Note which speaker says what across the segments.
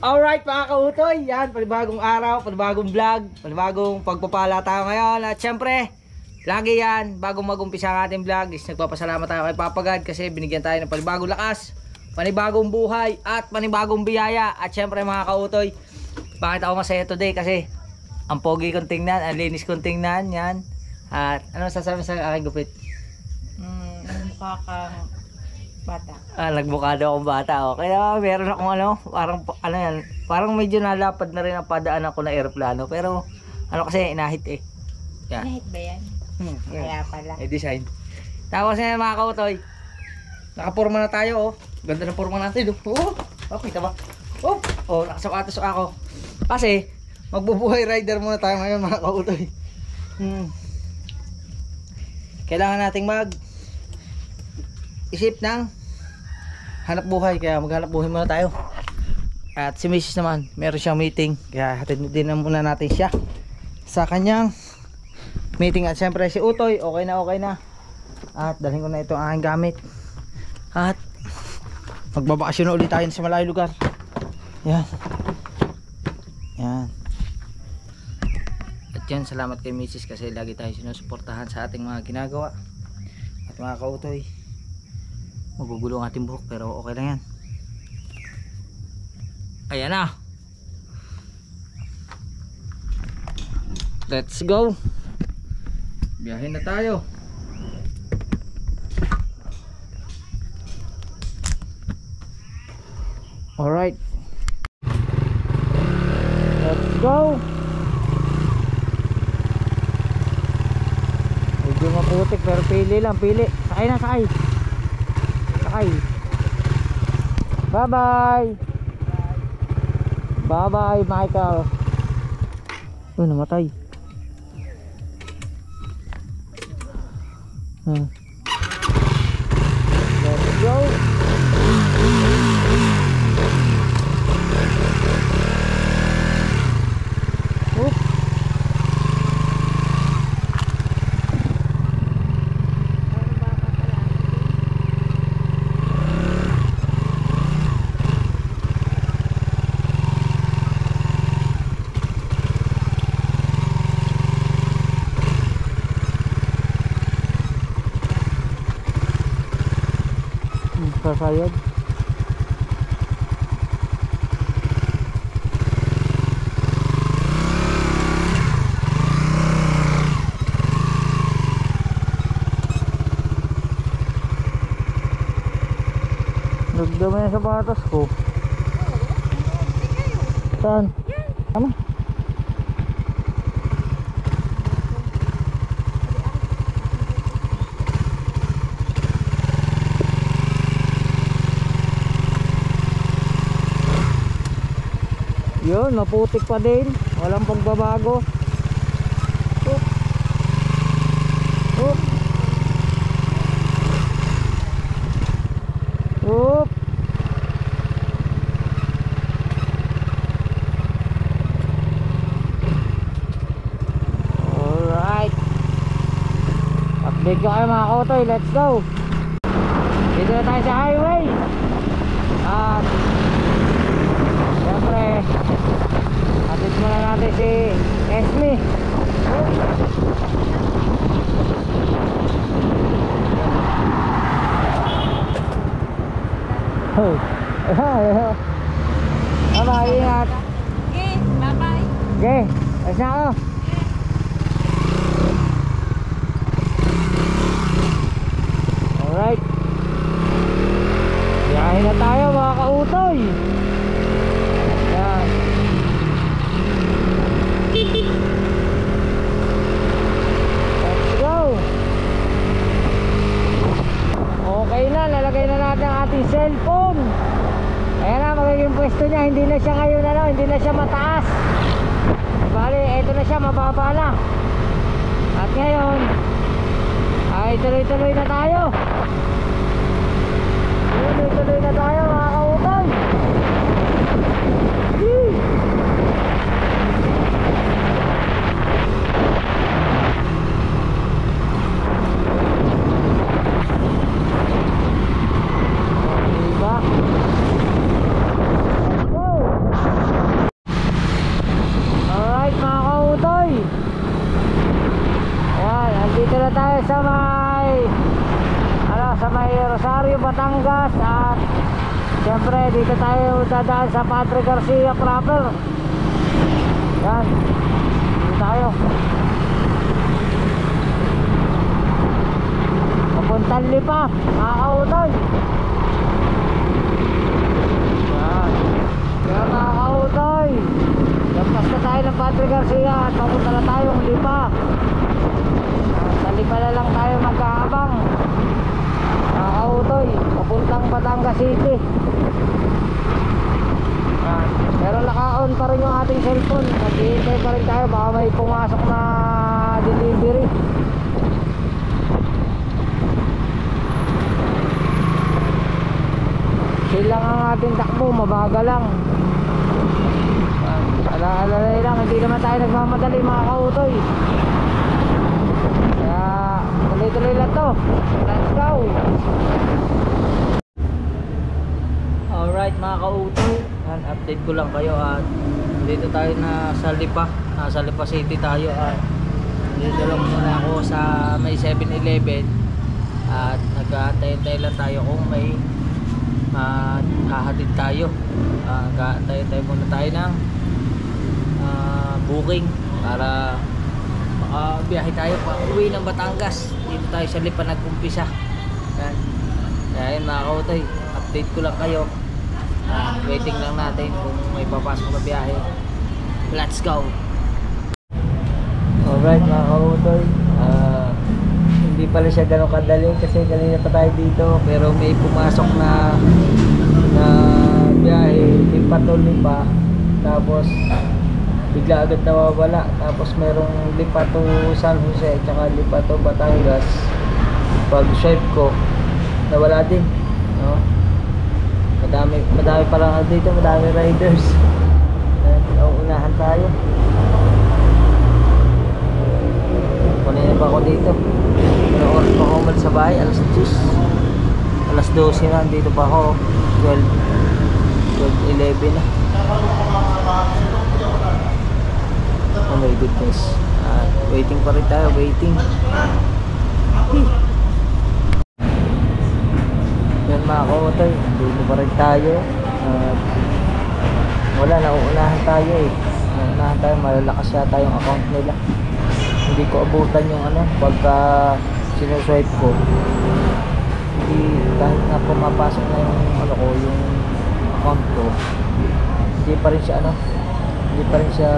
Speaker 1: Alright mga kautoy, yan, panibagong araw, panibagong vlog, panibagong pagpapala tayo ngayon. At syempre, lagi yan, bagong mag-umpisa ang ating vlog is nagpapasalamat tayo kay Papa God kasi binigyan tayo ng panibagong lakas, panibagong buhay at panibagong biyaya. At syempre mga kautoy, bakit ako masaya today? Kasi ang pogi kong tingnan, ang linis kong tingnan, yan. At ano sasabi sa aking gupit?
Speaker 2: Mukha kang bata.
Speaker 1: Nagmukha daw akong bata. Oh. Kaya meron akong ano yan, parang medyo nalapad na rin ang padaanan ko na eroplano. Pero ano kasi inahit eh. Yan.
Speaker 2: Inahit ba yan? Kaya pala.
Speaker 1: Design. Tapos yan mga kautoy, nakapurma na tayo oh. Ganda ng purma natin oh. Okay tama. Oh, nakasapatos ako. Kasi magbubuhay rider muna tayo ngayon mga kautoy. Kailangan nating isip ng hanap buhay, kaya maghanap buhay muna tayo. At si Mrs. naman meron siyang meeting, kaya hatid din na muna natin siya sa kanyang meeting. At syempre si Utoy okay na at dalhin ko na itong aking gamit at magbabakasyon na ulit tayo sa malayong lugar. Yan. At yan, salamat kay Mrs. kasi lagi tayo sinusuportahan sa ating mga ginagawa. At mga kautoy, magugulo ang ating buhok pero okay lang yan. Ayan na, let's go, biyahin na tayo. Alright, let's go. Medyo maputik pero pili lang, pili. Sakay na, sakay. Bye bye. Bye bye Michael. Uy, namatay. Let's go. Sasayad. Nagdamay na sa batas ko. Saan? Tama. Yun, maputik pa din, walang pagbabago. Alright, update ko kayo mga kautoy, let's go. Dito na tayo sa highway. At siyempre hatid muna natin si Esme. Bye-bye, ingat.
Speaker 2: Okay, bye-bye.
Speaker 1: Okay, ayos na ako. Alright, biyahin na tayo mga kautoy. Yan. Let's go. Okay na, lalagay na natin ang ating cellphone. Ayan na, magiging pwesto niya. Hindi na siya ngayon hindi na siya mataas. Bali, eto na siya, mababa na. At ngayon ay tuloy-tuloy na tayo. Tuloy-tuloy na tayo mga kautoy. Diba? Let's go. Batangas. At siyempre dito tayo dadaan sa Padre Garcia proper. Yan, dito tayo papuntang Lipa, mga kautoy. Yan, yan mga kautoy. Lampas na tayo ng Padre Garcia at papunta na tayong Lipa. Sa Lipa na lang tayo magkaabang, mga kautoy, papuntang Batangas City. Pero naka-on pa rin yung ating cellphone. Naghihintay pa rin tayo, baka may pumasok na delivery. Sila ang ating takbo, mabaga lang. Alala lang, hindi naman tayo nagmamadali mga kautoy. Kaya tuloy-tuloy lang to. Let's go. Alright mga kautoy, update ko lang kayo at dito tayo na sa Lipa, nasa Lipa City tayo at dito lang muna ako sa may 7-Eleven at nag-aantay lang tayo kung may hahatid tayo. Nag-aantay muna tayo ng booking para makabiyahe tayo pa uwi ng Batangas. Dito tayo sa Lipa nag-umpisa. Yan. Kaya yun mga kautoy, update ko lang kayo. Waiting lang natin kung may papasok na biyahe. Let's go. Alright mga kautoy, hindi pala siya ganun kadali kasi kanina pa tayo dito, pero may pumasok na biyahe Lipa to Lipa, tapos bigla agad nawawala. Tapos merong Lipa to San Jose tsaka Lipa to Batangas. Pag swipe ko nawala din, no? Madami pa lang dito, madami riders. Nauunahan tayo. Kanina pa ako dito. Pero oras pa ako umalis sa bahay, alas 10. Alas 12 na, dito pa ako. 12:11 na. Oh my goodness. Waiting pa rin tayo, waiting. Yan mga kautoy, dito pa rin tayo. Wala, nauunahan tayo eh. Nauunahan tayo, malalakas yata yung account nila. Hindi ko abutan yung pagka sinuswipe ko. Hindi, kahit na pumapasok na yung yung account ko, hindi pa rin siya hindi pa rin siya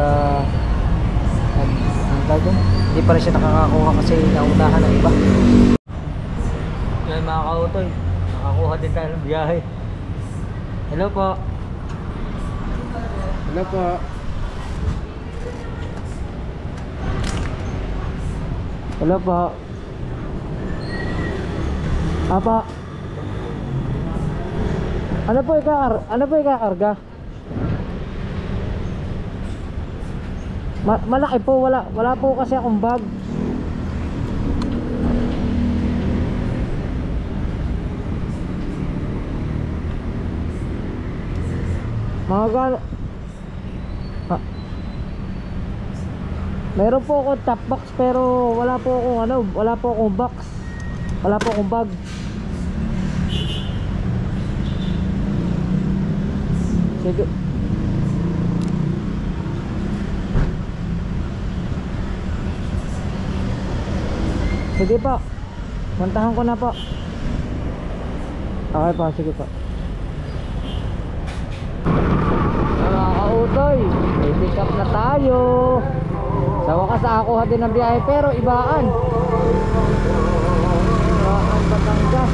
Speaker 1: hindi pa rin siya nakakakuha kasi naunahan ng iba. Yan mga kautoy, nakakuha din tayo ng biyahe. Hello po. Hello po. Hello po. Apa? Ano po ikakarga? Malaki po, wala po kasi akong bag. Mga gano. Meron po ako top box pero wala po akong box. Wala po akong bag. Sige. Sige po. Puntahan ko na po. Okay po, sige po. Mga kautoy, may pick up na tayo. Sa wakas nakakuha din ng biyahe pero ibaan Batangas.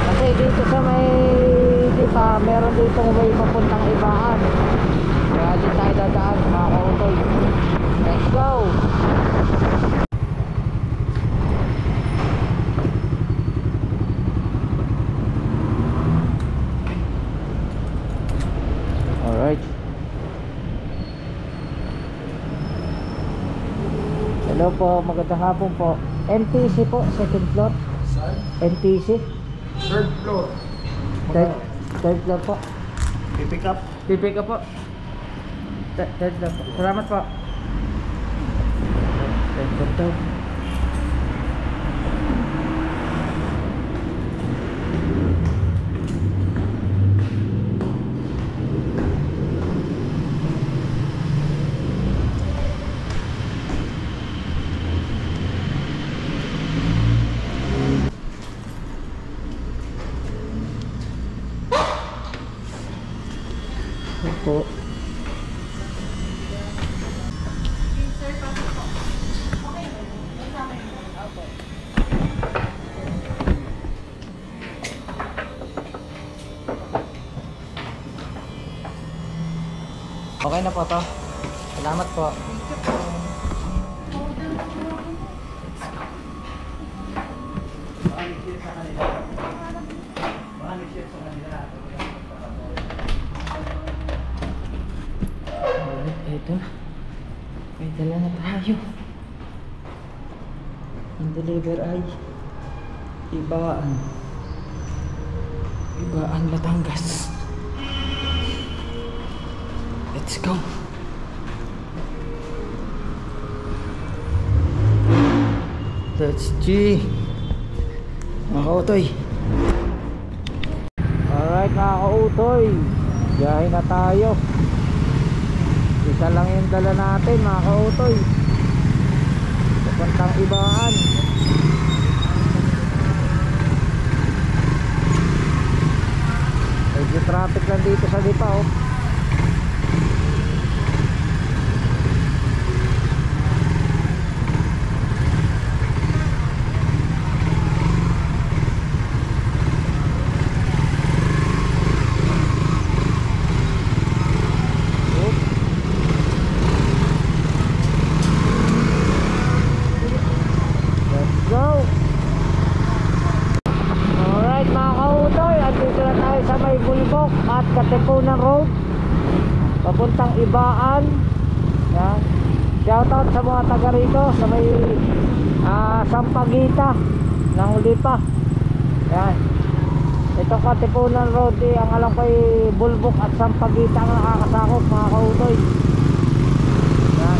Speaker 1: Kasi dito sa may Lipa, meron dito may papuntang ibaan. Kaya dito tayo dadaan mga kautoy. Let's go. Alright. Hello po, magandang hapon po. NTC po, second floor. NTC.
Speaker 3: Third floor.
Speaker 1: Third floor po.
Speaker 3: Pipick up.
Speaker 1: Pipick up po. Third floor po. Salamat po. Third floor. Opo. Okay na po to. Salamat po. Alright, ito na. May dala na tayo. Ang deliver ay Ibaan. Ibaan, Batangas. Let's go. That's G. Mga kautoy. Alright mga kautoy, biyahe na tayo. Isa lang yung dala natin mga kautoy. Papuntang Ibaan. Medyo traffic lang dito sa Lipa oh. At Katipunan Road papuntang Ibaan. Yan. Shoutout sa mga taga rito sa may Sampaguita ng Lipa. Yan. Itong Katipunan Road ang alam ko ay Bulbok at Sampaguita ang nakakasakop mga kautoy. Yan.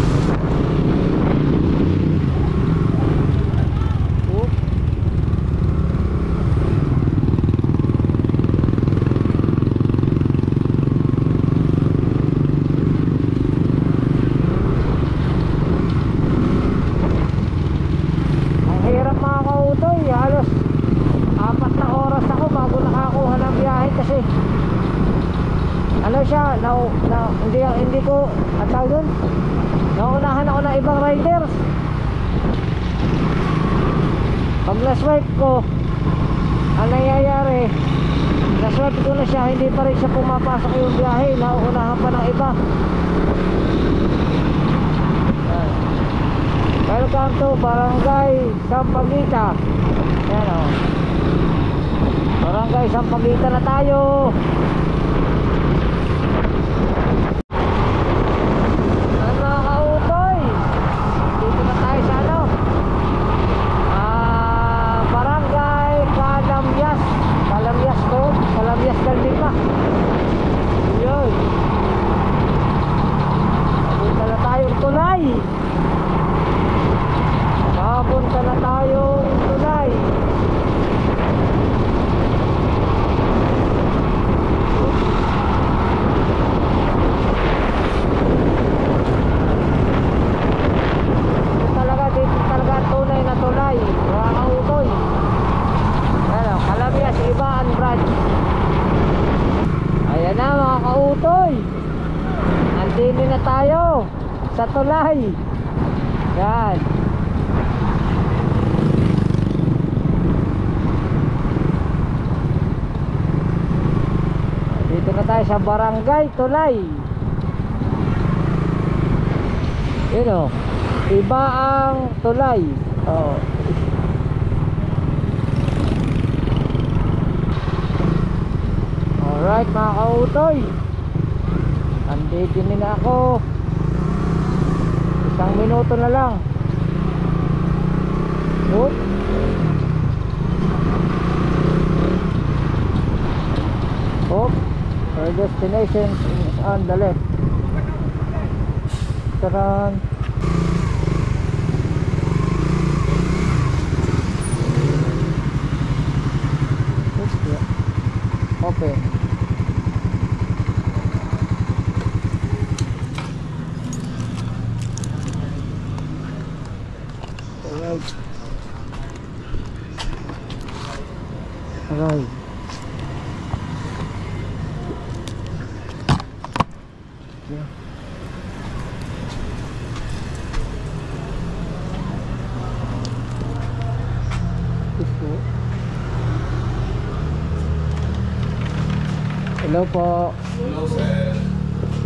Speaker 1: Halos 4 na oras ako bago nakakuha ng biyahe kasi ano siya, hindi ko at tawag dun, naunahan ako ng ibang riders. Pag na-swipe ko, ang nangyayari, na-swipe ko na siya, hindi pa rin siya pumapasok yung biyahe, nauunahan pa ng iba. Welcome to Barangay Sampaguita. Ayan o, Barangay Sampaguita na tayo. Ano mga kautoy, dito na tayo sa ano, Barangay Calamyas. Calamyas to, Calamyas del Lipa. Yun, dito na tayong tulay. Papunta na tayong tulay. Dito talaga tunay na tulay mga kautoy. Ano, Calamyas Ibaan branch. Ayan na mga kautoy, nandito na tayo sa tulay. Yan. Dito na tayo sa Barangay Tulay. Yun o, Ibaang Tulay. Oh. Alright mga kautoy, andito na ako. 1 minuto na lang. Oop. Oop. Our destination is on the left. Taran. Open. Alright. Alright. niyo. Gusto. Hello po.
Speaker 4: Hello, sir.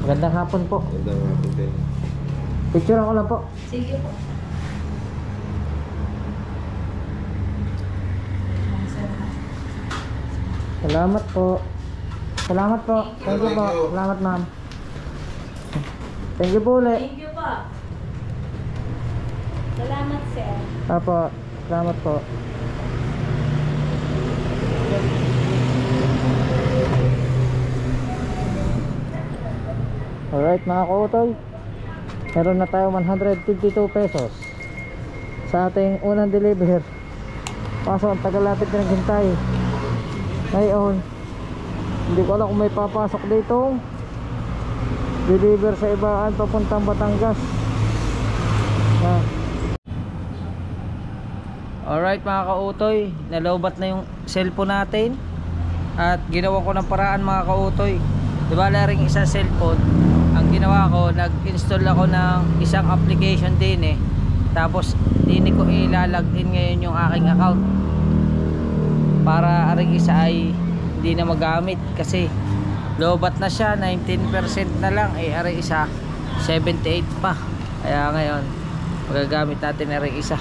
Speaker 1: Magandang hapon po.
Speaker 4: Magandang hapon din.
Speaker 1: Picture ako lang po.
Speaker 2: Sige po.
Speaker 1: Salamat po. Salamat po. Thank you
Speaker 4: Thank
Speaker 1: po.
Speaker 4: you.
Speaker 1: Salamat ma'am. Thank you po ulit.
Speaker 2: Thank you po. Salamat, sir.
Speaker 1: Apo. Salamat po. Alright mga kautoy, meron na tayo 152 pesos sa ating unang deliver. Kaso ang tagal natin pinaghintay. Ngayon hindi ko alam kung may papasok dito deliver sa ibaan papuntang Batangas. Alright mga kautoy, nalobat na yung cellphone natin at ginawa ko ng paraan mga kautoy. Diba laring isa cellphone, ang ginawa ko, nag-install ako ng isang application din tapos din ko ilalagin ngayon yung aking account para aring isa ay hindi na magamit kasi lobat na siya, 19% na lang, aring isa 78 pa. Kaya ngayon magagamit natin aring isa.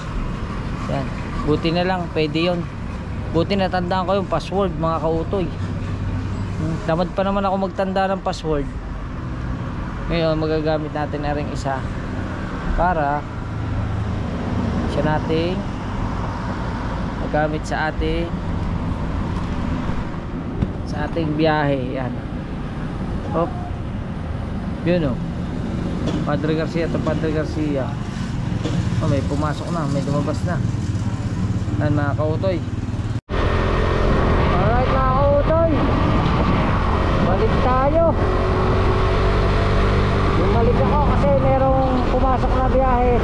Speaker 1: Yan, buti na lang pwede yun, buti natandaan ko yung password mga kautoy. Tamad pa naman ako magtanda ng password. Ngayon magagamit natin na rin isa para siya nating magamit sa ating biyahe. Yan. Hop. Yun o. Padre Garcia to Padre Garcia. Oh, may pumasok na, may lumabas na. Yan mga kautoy. Alright mga kautoy, balik tayo. Bumalik ako kasi merong pumasok na biyahe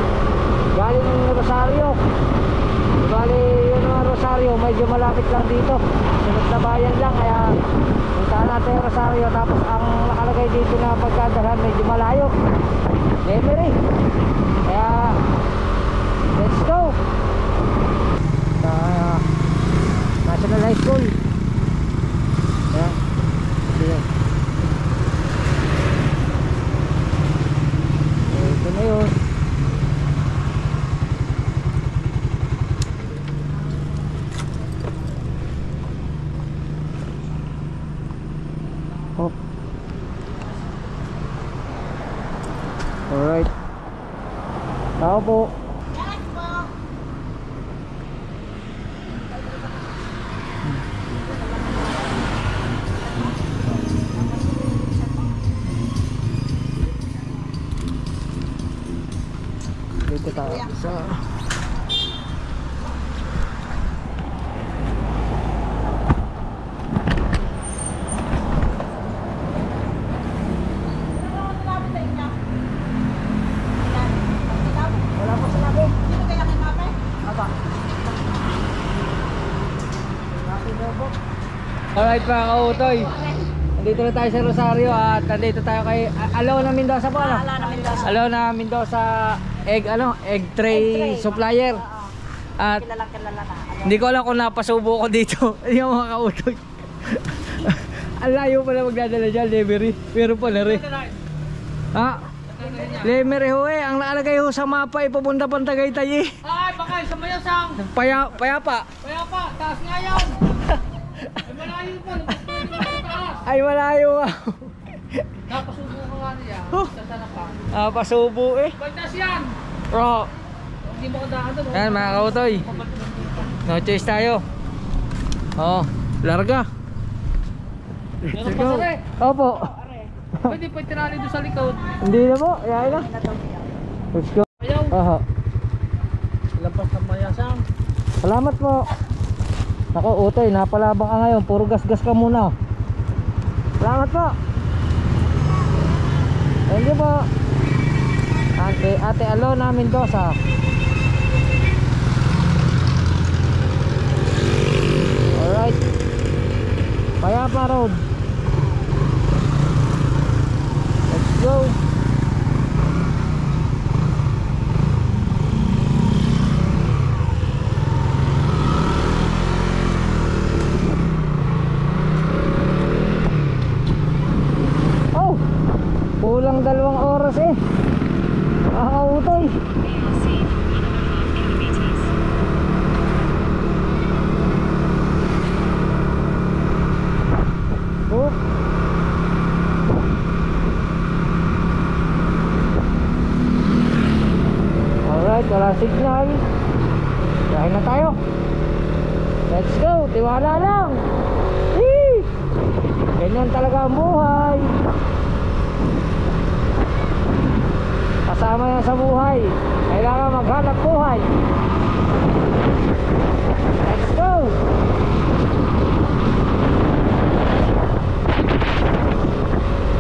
Speaker 1: galing Rosario. Bali yun ang Rosario, medyo malapit lang dito, sunod na bayan lang, kaya puntahan natin yung Rosario. Tapos ang nakalagay dito na pagkadalhan medyo malayo, Lemery. Kaya let's go sa National High School. Ayan. Ayan. Ito na yun. Hop. Alright. Tao po. Dito tayo sa wala po sinabi. Sino kaya kay Mape? Aba. Alright mga kautoy, nandito na tayo sa Rosario at nandito tayo kay Alona Mendoza po. Alona Mendoza egg tray supplier. At
Speaker 2: Kilala na.
Speaker 1: hindi ko alam kung napasubo ko dito. Yung mga kautoy. Ang layo pala magdadala dyan, Lemery. Pero pala rin. Ha? Lemery ho ang nakalagay ho sa mapa ay papunta pang Tagaytay.
Speaker 2: Ay, baka sa mayasang.
Speaker 1: Payapa.
Speaker 2: Payapa, taas nga yan. Ay, malayo pa.
Speaker 1: Ay malayo ah.
Speaker 2: Napasubo ka nga niya.
Speaker 1: Huh.
Speaker 2: Sasana pa.
Speaker 1: Pasubo
Speaker 2: Bagtas yan.
Speaker 1: Bro.
Speaker 2: Hindi mo kadaan doon.
Speaker 1: Yan mga kautoy. No choice tayo. Oh, larga. Let's go. Opo.
Speaker 2: Pwede pa itinali doon sa likod.
Speaker 1: Hindi na po, yain na. Let's go.
Speaker 2: Ayaw.
Speaker 1: Aha.
Speaker 2: Lampas ng mayasang.
Speaker 1: Salamat po. Nako, utoy, napalabang ka ngayon. Puro gas-gas ka muna. Salamat po. Thank you po. Ate Alona Mendoza. Alright. Payapa Road. Let's go. lang 2 oras eh. Nakakautoy. Oh. Alright, wala signal. Kain na tayo. Let's go, tiwala lang. Hee! Ganyan talaga ang buhay. Kasama yan sa buhay. Kailangan maghanap buhay. Let's go.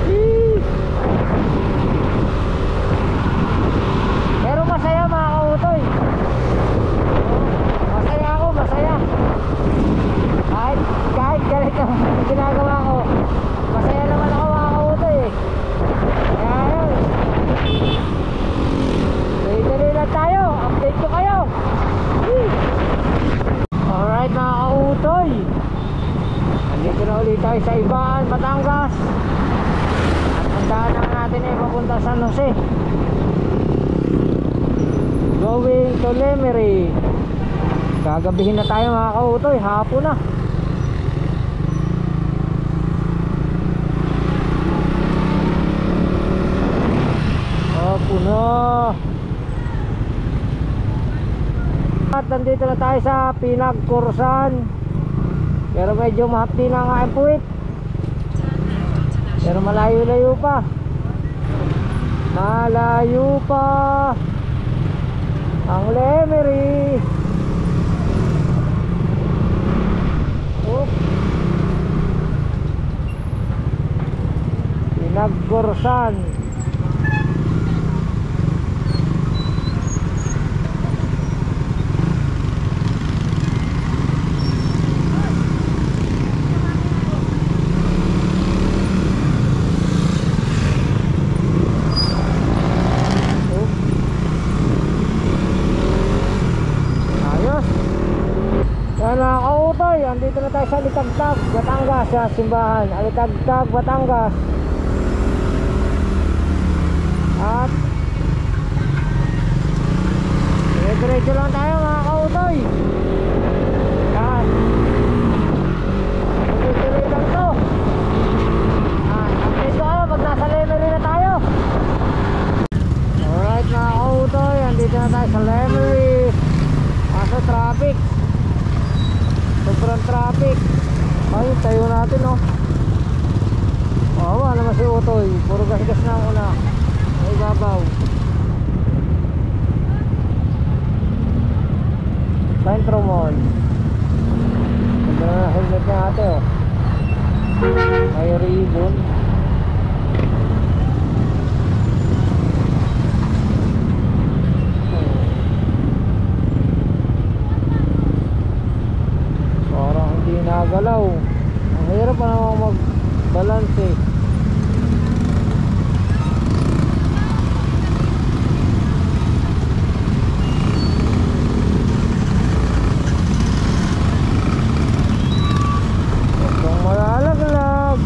Speaker 1: Hee! Pero masaya mga kautoy. Masaya ako, masaya. Kahit ganito ginagawa ko, masaya naman ako mga kautoy eh. Kaya yun, dali lang tayo, update ko kayo. Alright mga kautoy, nandito na ulit tayo sa Ibaan, Batangas. At ang daanan natin ay papunta San Jose, going to Lemery. Gagabihin na tayo mga kautoy, hapon na. Hapon na. At nandito na tayo sa Pinagkursan. Pero medyo mahapdi na nga ang puwit. Pero malayo-layo pa. Malayo pa ang Lemery. Pinagkursan. Mga kautoy, andito na tayo sa Alitagtag, Batangas, sa simbahan Alitagtag, Batangas. At diretso lang tayo mga kautoy. Yan, tuloy lang to. Update ko kayo pag nasa Lemery na tayo. Alright mga kautoy, andito na tayo sa Lemery. Kaso traffic, sobrang traffic. Ay, tayo natin oh. Wala naman si Utoy, puro gas-gas na una. Ay babaw. Centro Mall. Ganda na helmet na ate oh. May ribbon. Nagalaw. Ang hirap pa naman mag-balance eh. Itong malalaglag.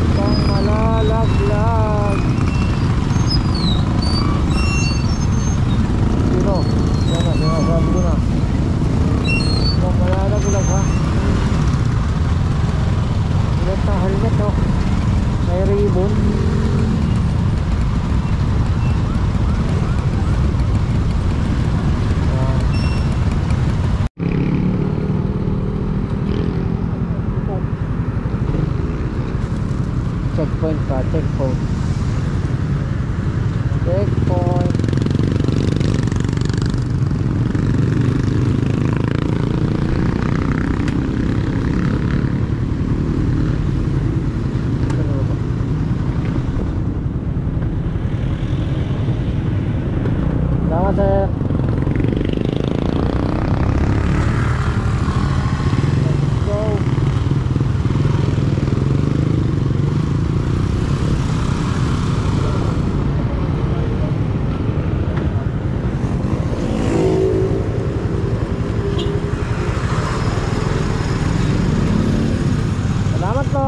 Speaker 1: Itong malalaglag. Sino? Yan na, sinasabi ko na. Malalaglag ha. Ulit ang helmet oh. May ribbon. Checkpoint pa, checkpoint. Checkpoint. Sir. Let's go. Salamat po.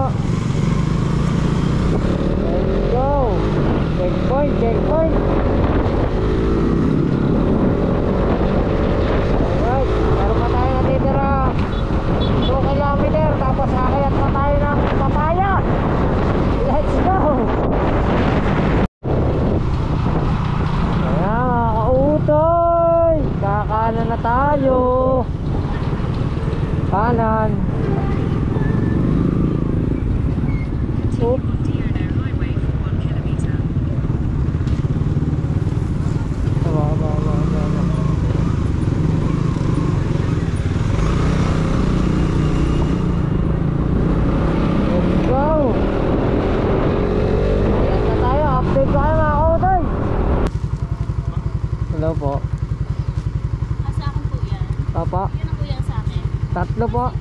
Speaker 1: po.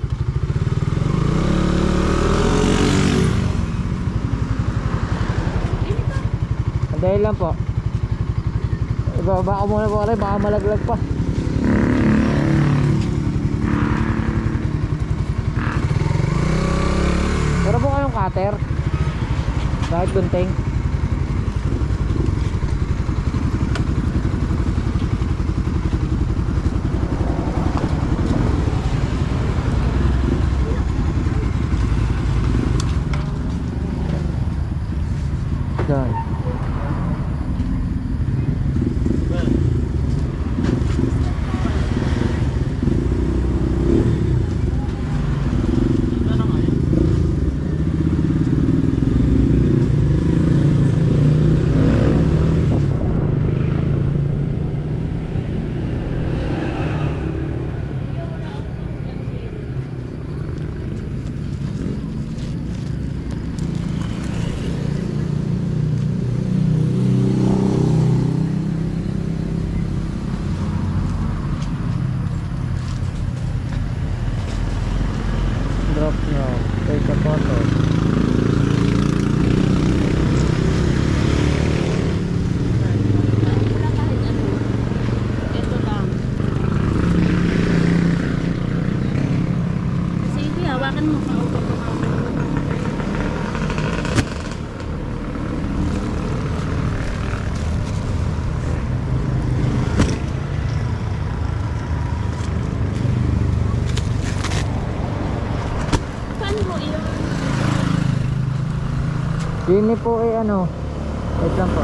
Speaker 1: Dahil lang po. Ibaba ko muna po rin, baka malaglag pa. Pero po kayong cutter. Bakit gunting? Done. Drop now, take a photo.
Speaker 2: Ito lang. Sige, hawakan mo. Saan mo iyon?
Speaker 1: Sini po ay ano. Wait lang po.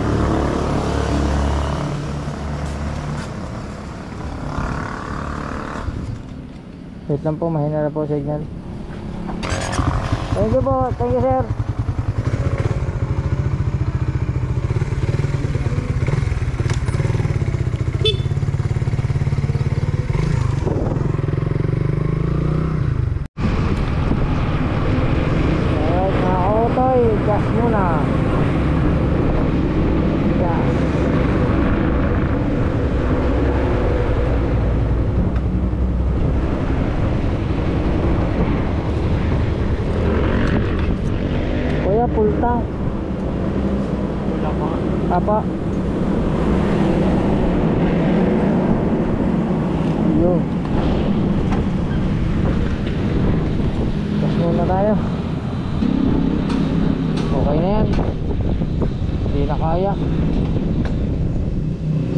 Speaker 1: Wait lang po, mahina na po signal. Thank you po, thank you sir. Alright mga kautoy, gas muna. Gas. Kuya, full tank.
Speaker 3: Wala pa.
Speaker 1: Apa? Yun. Gas muna tayo. Okay na yan. Hindi na kaya.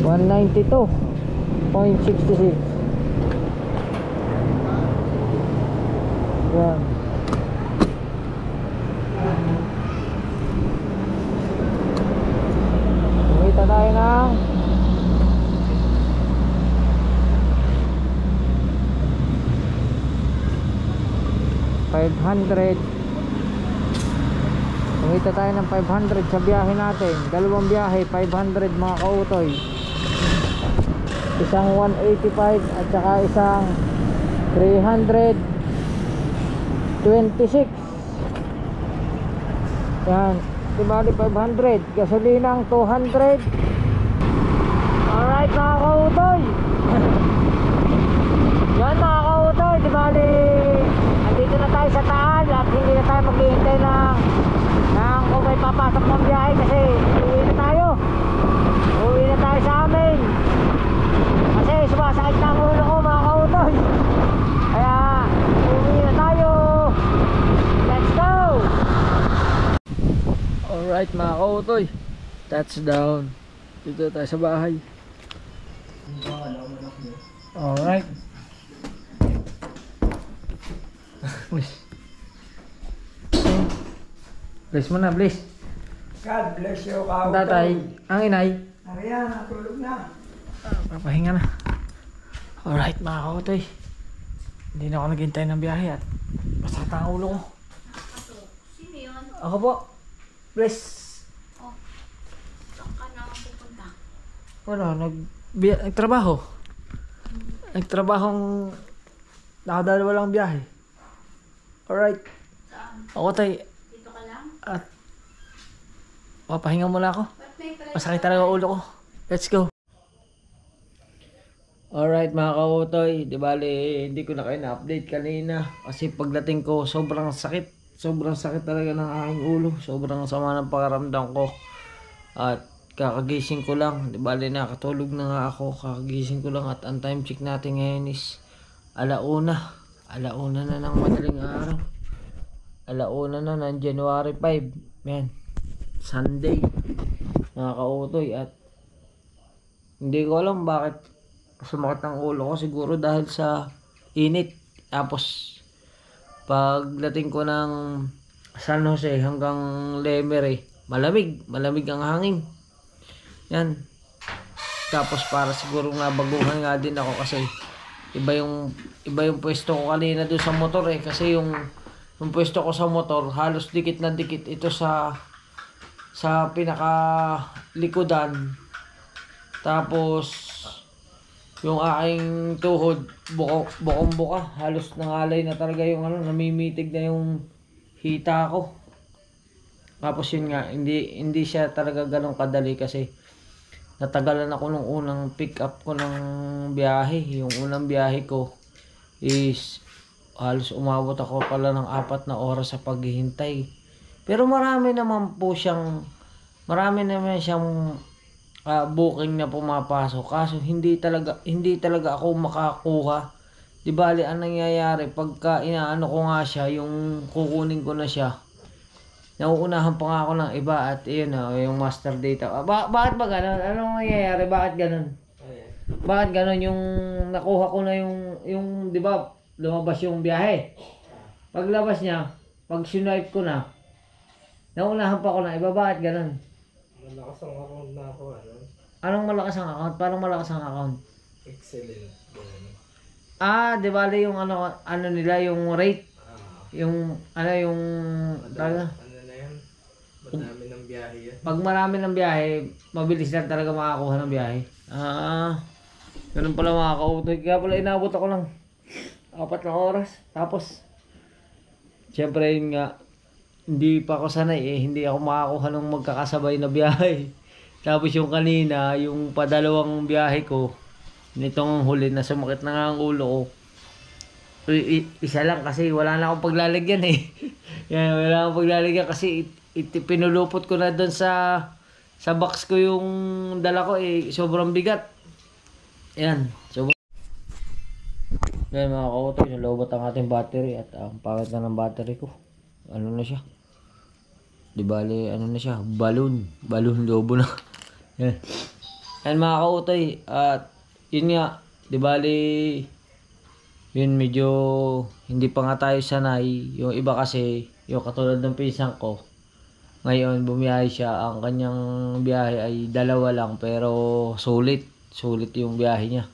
Speaker 1: 192.66. Yan. Kumita tayo ng 500. Kumita tayo ng 500 sa biyahe natin. Dalawang biyahe, 500 mga kautoy. Isang 185 at saka isang 326. Yan, di bali 500. Gasolinang 200. Alright mga kautoy. Yan mga kautoy, di bali andito na tayo sa Taal at hindi na tayo maghihintay ng kung may papasok ng biyahe kasi uwi na tayo sa amin kasi sumasakit na ang ulo ko mga kautoy, kaya uwi na tayo. Let's go. Alright mga kautoy, touchdown. Dito tayo sa bahay. Alright. Bless mo na, bless.
Speaker 3: God bless you,
Speaker 1: Ang
Speaker 3: kautoy.
Speaker 1: tatay, ang inay,
Speaker 3: Ayan, natulog na.
Speaker 1: papahinga na. Alright mga kautoy, hindi na ako naghintay ng biyahe at masakit ang ulo ko.
Speaker 2: Sino yun?
Speaker 1: Ako po, bless.
Speaker 2: Saan ka na pupunta?
Speaker 1: Wala, nagtrabaho. Nagtrabahong nakadalawa lang biyahe. Alright.
Speaker 2: Saan?
Speaker 1: Ako tay,
Speaker 2: Dito ka lang?
Speaker 1: at papahinga muna ako.
Speaker 2: Ba't may pala?
Speaker 1: Masakit talaga ang ulo ko. Let's go. Alright mga kautoy, di bali hindi ko na kayo na-update kanina kasi pagdating ko sobrang sakit. Sobrang sakit talaga ng aking ulo. Sobrang sama ng pakaramdam ko. At kakagising ko lang. Di bali nakatulog na nga ako. Kakagising ko lang at ang time check natin ngayon is alauna. Alauna na ng madaling araw. Alauna na ng January 5. Yan. Sunday. Mga kautoy at hindi ko alam bakit sumakit ang ulo ko, siguro dahil sa init. Tapos pagdating ko ng San Jose hanggang Lemery, malamig ang hangin. Yan. Tapos para siguro nabaguhan nga din ako kasi iba yung pwesto ko kanina doon sa motor kasi yung pwesto ko sa motor halos dikit na dikit ito sa pinaka likodan. Tapos yung aking tuhod bukong-buka, halos nangalay na talaga yung namimitig na yung hita ko. Tapos yun nga, hindi siya talaga ganun kadali kasi natagalan ako nung unang pick up ko ng biyahe. Yung unang biyahe ko is halos umabot ako pala ng 4 na oras sa paghihintay. Pero marami naman siyang booking na pumapasok, kaso hindi talaga ako makakuha. Di bali ang nangyayari pagka inaano ko nga siya, yung kukunin ko na siya, nauunahan pa nga ako ng iba at yun yung master data. Bakit ba ganun? Anong nangyayari? Bakit ganun? Bakit ganun yung nakuha ko na yung di ba lumabas yung biyahe? Paglabas niya, pag swipe ko na, nauunahan pa ako ng iba. Bakit ganun?
Speaker 2: Malakas ang account na ako,
Speaker 1: Anong malakas ang account? Parang malakas ang account.
Speaker 2: Excellent.
Speaker 1: Di bali yung ano nila, yung rate. Yung yung talaga.
Speaker 2: Ano na yan? Madami ng biyahe yan.
Speaker 1: Pag marami ng biyahe, mabilis lang talaga makakuha ng biyahe. Ganun pala mga kautoy. Kaya pala inabot ako ng 4 na oras. Tapos, syempre yun nga, hindi pa ako sanay hindi ako makakuha ng magkakasabay na biyahe. Tapos yung kanina, yung padalawang biyahe ko, nitong huli na sumakit na nga ang ulo ko. Isa lang kasi wala na akong paglalagyan Yan, wala akong paglalagyan kasi pinulupot ko na doon sa box ko yung dala ko sobrang bigat. Yan. Yan mga kautoy, nalobot ang ating battery at ang pangit na ng battery ko. Ano na siya? Di bali, ano na siya? Balloon lobo na. Yan mga kautoy. At yun nga, di bali, yun medyo hindi pa nga tayo sanay. Yung iba kasi, yung katulad ng pinsan ko, ngayon bumiyahe siya. Ang kanyang biyahe ay 2 lang pero sulit yung biyahe niya.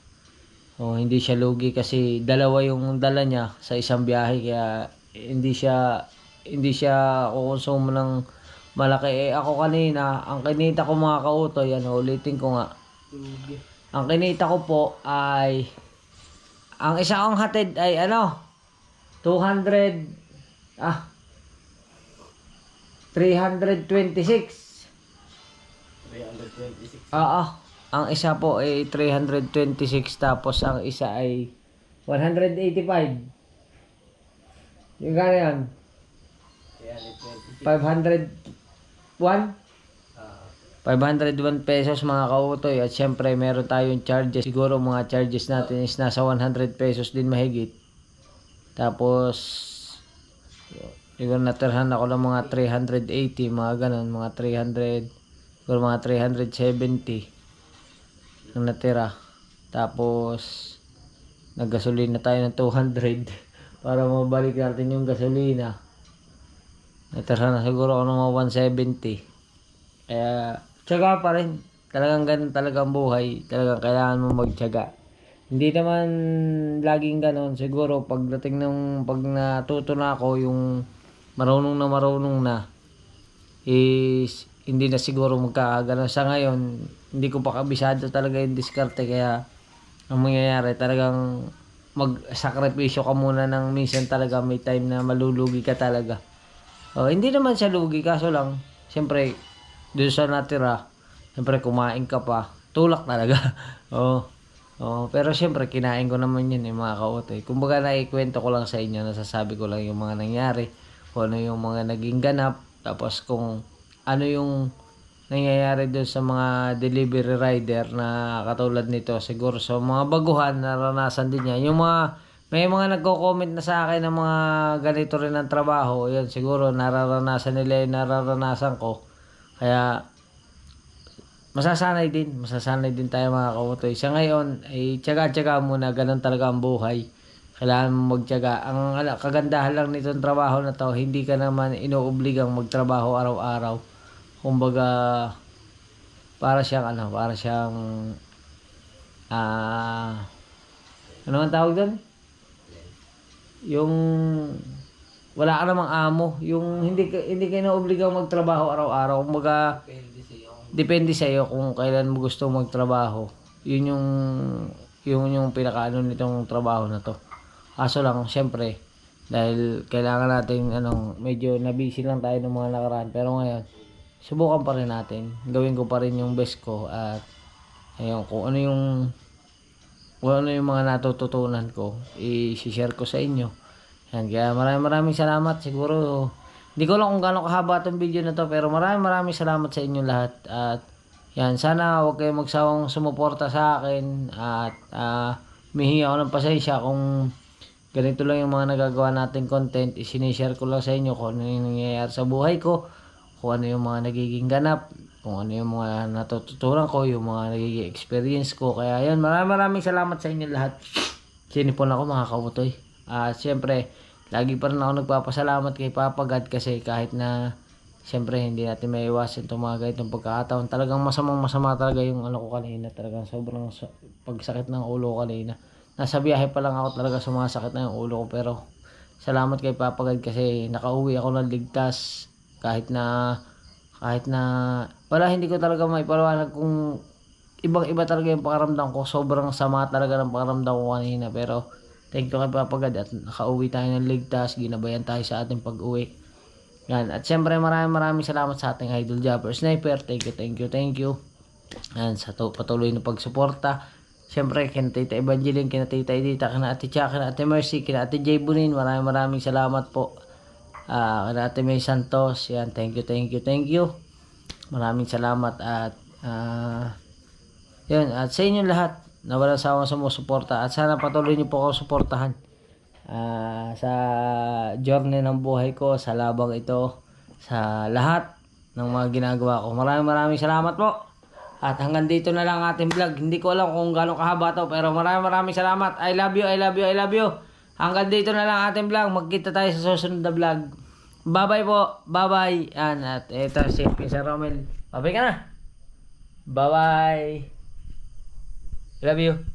Speaker 1: Hindi siya lugi kasi 2 yung dala niya sa isang biyahe, kaya hindi siya kukonsumo ng malaki. Ako kanina, ang kinita ko mga kautoy, ulitin ko nga. Ang kinita ko po ay, ang isa kong hatid ay 326. Ang isa po ay 326 tapos ang isa ay 185. Yung gano'n yan? 501 pesos mga kautoy. At syempre meron tayong charges. Siguro mga charges natin is nasa 100 pesos din mahigit. Tapos siguro natirhan ako ng mga 380, mga ganun, mga 300, siguro mga 370 ang natira. Tapos naggasolina tayo ng 200 para mabalik natin yung gasolina. Natira na siguro ako ng mga 170. Kaya tiyaga pa rin. Talagang ganun talaga ang buhay. Talagang kailangan mo magtiyaga. Hindi naman laging ganun. Siguro pagdating ng pag natuto na ako, yung marunong na is hindi na siguro magkakaganon. Sa ngayon, hindi ko pa kabisado talaga yung diskarte. Kaya ang mangyayari talagang magsakripisyo ka muna ng minsan talaga. May time na malulugi ka talaga. Hindi naman siya lugi, kaso lang siyempre doon sa natira, siyempre kumain ka pa, tulak talaga. Oh, pero syempre kinain ko naman yun mga kautoy. Kumbaga naikwento ko lang sa inyo, nasasabi ko lang yung mga nangyari, kung ano yung mga naging ganap, tapos kung ano yung nangyayari doon sa mga delivery rider na katulad nito. Siguro sa mga baguhan, naranasan din niya. Yung mga, may mga nagko-comment na sa akin ng mga ganito rin ng trabaho, yun siguro nararanasan nila yung nararanasan ko. Kaya masasanay din tayo mga kautoy. Sa ngayon, ay tiyaga-tiyaga muna, ganun talaga ang buhay. Kailangan mo magtiyaga. Ang kagandahan lang nitong trabaho na to, hindi ka naman inuobligang magtrabaho araw-araw. Kumbaga, para siyang ano ang tawag doon? Yung wala ka namang amo, yung hindi ka inuobligang magtrabaho araw-araw. Kumbaga, depende sa iyo kung kailan mo gusto magtrabaho. Yun yung pinakaano nitong trabaho na to. Kaso lang, syempre, dahil kailangan natin medyo nabisi lang tayo ng mga nakaraan, pero ngayon subukan pa rin natin. Gawin ko pa rin yung best ko at ayun, kung ano yung mga natututunan ko, i-share ko sa inyo. Yan, kaya maraming salamat. Siguro hindi ko lang kung gaano kahaba itong video na to, pero maraming salamat sa inyo lahat. At yan, sana huwag kayong magsawang sumuporta sa akin. At humihingi ako ng pasensya kung ganito lang yung mga nagagawa nating content. Isinishare ko lang sa inyo kung ano yung nangyayari sa buhay ko, kung ano yung mga nagiging ganap, kung ano yung mga natututunan ko, yung mga nagiging experience ko. Kaya yan, maraming salamat sa inyo lahat. Sinipon ako mga kautoy. At siyempre, lagi pa rin ako nagpapasalamat kay Papa God kasi kahit na siyempre hindi natin may iwasan itong mga ganitong pagkakataon. Talagang masama talaga yung ko kanina. Talagang sobrang pagsakit ng ulo ko kanina. Nasa biyahe pa lang ako, talaga sumasakit na yung ulo ko. Pero salamat kay Papa God kasi nakauwi ako ng ligtas. Kahit na wala, hindi ko talaga maipaliwanag kung ibang-iba talaga yung pakaramdam ko. Sobrang sama talaga ng pakaramdam ko kanina. Pero thank you kay Papa God at nakauwi tayo ng ligtas, ginabayan tayo sa ating pag-uwi. Yan. At syempre maraming salamat sa ating idol Japper Sniper. Thank you. Yan, sa patuloy na pagsuporta. Syempre kina Tita Evangeline, kina Tita Edita, kina Ate Cha, kina Ate Mercy, kina Ate J Bunin. Maraming salamat po. Kina Ate May Santos. Yan, thank you. Maraming salamat at yun, at sa inyo lahat na walang sawang sumusuporta at sana patuloy niyo po ako suportahan sa journey ng buhay ko, sa labang ito, sa lahat ng mga ginagawa ko. Maraming salamat po. At hanggang dito na lang ating vlog. Hindi ko alam kung gaano kahaba to, pero maraming salamat. I love you. Hanggang dito na lang ating vlog. Magkita tayo sa susunod na vlog. Bye-bye po. Bye-bye. Yan. At ito si Sir Romel. Bye-bye ka na. Bye-bye. Love you.